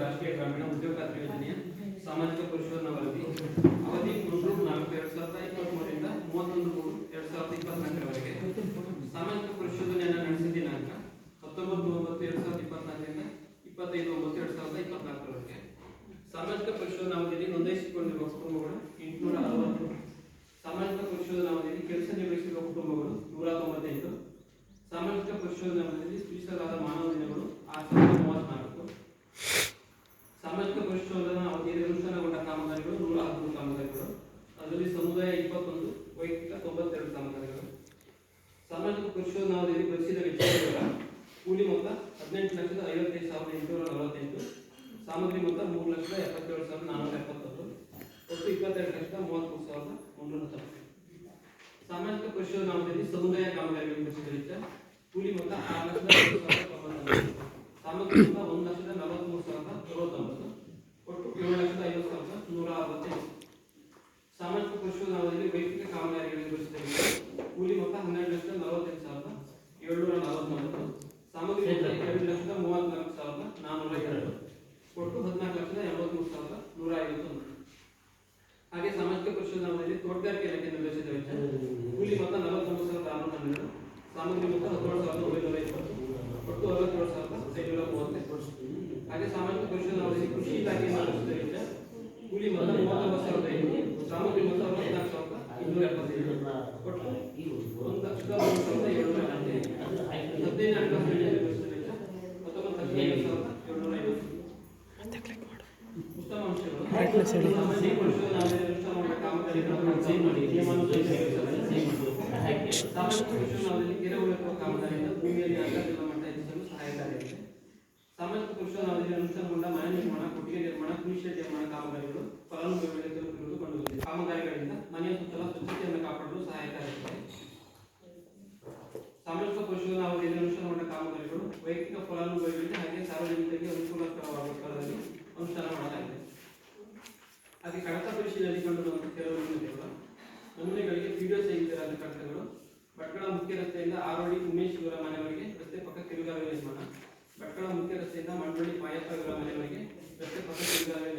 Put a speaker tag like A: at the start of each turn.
A: ರಾಷ್ಟ್ರೀಯ ಗ್ರಾಮೀಣ ಉದ್ಯೋಗ ಖಾತ್ರಿ ಯೋಜನೆಯ ಸಾಮಾಜಿಕ ಪರಿಶೋಧನಾ ವರದಿ ಅವಧಿ 3/4/2023ರಿಂದ 31/3/2024ರವರೆಗೆ ಸಾಮಾಜಿಕ ಪರಿಶೋಧನೆಯನ್ನು ನಡೆಸಿದ ದಿನಾಂಕ 19/9/2024ರಿಂದ 25/9/2024ರವರೆಗೆ ಸಾಮಾಜಿಕ ಪರಿಶೋಧನಾ ಅವಧಿಯಲ್ಲಿ ನೋಂದಾಯಿಸಿಕೊಂಡಿರುವ ಕುಟುಂಬಗಳು 860, ಸಾಮಾಜಿಕ ಪರಿಶೋಧನಾ ಅವಧಿಯಲ್ಲಿ ಕೆಲಸ ನಿರ್ವಹಿಸಿರುವ ಕುಟುಂಬಗಳು 198, ಸಾಮಾಜಿಕ ಪರಿಶೋಧನಾ ಅವಧಿಯಲ್ಲಿ ಸೂಚಿಸಲಾದ ಮಾನವ ದಿನಗಳು 6034, ಸಾಮಾಜಿಕ ಪರಿಶೋಧನಾ ಅವಧಿಯಲ್ಲಿ ಅನುಷ್ಠಾನಗೊಂಡ ಕಾಮಗಾರಿಗಳು 113 ಕಾಮಗಾರಿಗಳು, ಅದರಲ್ಲಿ ಸಮುದಾಯ 21, ವೈಯಕ್ತಿಕ 92 ಕಾಮಗಾರಿಗಳು. ಸಾಮಾಜಿಕ ಪರಿಶೋಧನಾ ಅವಧಿಯಲ್ಲಿ ಭರಿಸಿದ ವೆಚ್ಚಗಳ ಕೂಲಿ ಮೊತ್ತ 18,55,848, ಸಾಮಗ್ರಿ ಮೊತ್ತ 3,77,470, ಒಟ್ಟು 22,33,390. ಸಾಮಾಜಿಕ ಪರಿಶೋಧನಾ ಅವಧಿಯಲ್ಲಿ ಸಮುದಾಯ ಕಾಮಗಾರಿಗಳು ಭರಿಸಿದ ವೆಚ್ಚ ಕೂಲಿ ಮೊತ್ತ 6,90,99, ಸಾಮಗ್ರಿ ಮೊತ್ತ 1,43,069, ಒಟ್ಟು 7,50,165. ಸಾಮಾಜಿಕ ಪರಿಶೋಧನಾ ಅವಧಿಯಲ್ಲಿ ವೈಯಕ್ತಿಕ ಕಾಮಗಾರಿಗಳಿಗೆ ಭರಿಸಿದ ವೆಚ್ಚ ಕೂಲಿ ಮೊತ್ತ 12,48,749, ಸಾಮಗ್ರಿ ಮೊತ್ತ 2,34,402, ಒಟ್ಟು 14,83,151. ಹಾಗೆ ಸಾಮಾಜಿಕ ಪರಿಶೋಧನಾ ಅವಧಿಯಲ್ಲಿ ತೋಟಗಾರಿಕೆ ಇಲಾಖೆಯನ್ನು ಭರಿಸಿದ ವೆಚ್ಚ ಕೂಲಿ ಮೊತ್ತ 49,612, ಸಾಮಗ್ರಿ ಮೊತ್ತ 17,920, ಒಟ್ಟು 67,530. ಹಾಗೆ ಸಾಮಾಜಿಕ ಪರಿಶೋಧನಾ ಅವಧಿಯಲ್ಲಿ ಕೃಷಿ ಇಲಾಖೆಯನ್ನು ಭರಿಸಿದ ವೆಚ್ಚ ಕೂಲಿ ಮೊತ್ತ 39,500, ಸಾಮಗ್ರಿ ಮೊತ್ತ 64,275, ಒಟ್ಟು 1,03,775. 15 ಹಣಕಾಸು ಭರಿಸಿದ ವೆಚ್ಚ 19,15,750. ಉತ್ತಮ ಅಂಶಗಳು ಸಾಮಾಜಿಕ ಪರಿಶೋಧನಾ ಅವಧಿಯಲ್ಲಿ ಅನುಷ್ಠಾನಗೊಂಡ ಕಾಮಗಾರಿಗಳು ಸಾಮಾಜಿಕ ಪರಿಶೋಧನಾ ಅವಧಿಯಲ್ಲಿ ಕೆರೆ ಉಳಿಸುವ ಕಾಮಗಾರಿಯಿಂದ ಭೂಮಿಯಲ್ಲಿ ಅಂತರ್ಜಲ ಮಟ್ಟ ಹೆಚ್ಚಿಸಲು ಸಹಾಯಕಾರಿಯಾಗಿದೆ. ಸಾಮಾಜಿಕ ಪರಿಶೋಧನಾ ಅವಧಿಯಲ್ಲಿ ಅನುಷ್ಠಾನಗೊಂಡ ಮನೆ ನಿರ್ಮಾಣ, ಕೊಟ್ಟಿಗೆ ನಿರ್ಮಾಣ, ಕೃಷಿ ನಿರ್ಮಾಣ ಕಾಮಗಾರಿಗಳು ಫಲಾನುಭವಿಗಳಿಗೆ ತಲುಪಿರುವುದು ಕಂಡುಬಂದಿದೆ. ಕಾಮಗಾರಿಗಳಿಂದ ಮನೆಯ ಸುತ್ತಲ ಸ್ವಚ್ಛತೆಯನ್ನು ಕಾಪಾಡಲು ಸಹಾಯಕಾರಿಯಾಗಿದೆ. ಸಾಮಾಜಿಕ ಪರಿಶೋಧನಾ ಅವಧಿಯಲ್ಲಿ ಅನುಷ್ಠಾನಗೊಂಡ ಕಾಮಗಾರಿಗಳು ವೈಯಕ್ತಿಕ ಫಲಾನುಭವಿಗಳಿಗೆ ಹಾಗೆ ಸಾರ್ವಜನಿಕರಿಗೆ ಅನುಕೂಲಕರವಾದ ಸ್ಥಳದಲ್ಲಿ ಅನುಷ್ಠಾನ ಮಾಡಲಾಗಿದೆ. ಹಾಗೆ ಕಡತ ಪರಿಶೀಲನೆಯಲ್ಲಿ ಕಂಡುಬರುವಂತಹ ಕೆಲವು ನ್ಯೂನತೆಗಳು: ನಮೂನೆಗಳಿಗೆ ವಿಡಿಯೋ ಸಹಿತರಾದ ಕಡತಗಳು, ಭಟ್ಕಳ ಮುಖ್ಯ ರಸ್ತೆಯಿಂದ ಆರೋಡಿ ಉಮೇಶ್ ಇವರ ಮನೆಯವರೆಗೆ ರಸ್ತೆ ಪಕ್ಕ ತಿರುಗಾಲುವೆ ನಿರ್ಮಾಣ, ಭಟ್ಕಳ ಮುಖ್ಯ ರಸ್ತೆಯಿಂದ ಮಂಡಳಿ ಮಾಯಪ್ಪ ಇವರ ಮನೆಯವರೆಗೆ ರಸ್ತೆ ಪಕ್ಕ ತಿರುಗಾಲುವೆ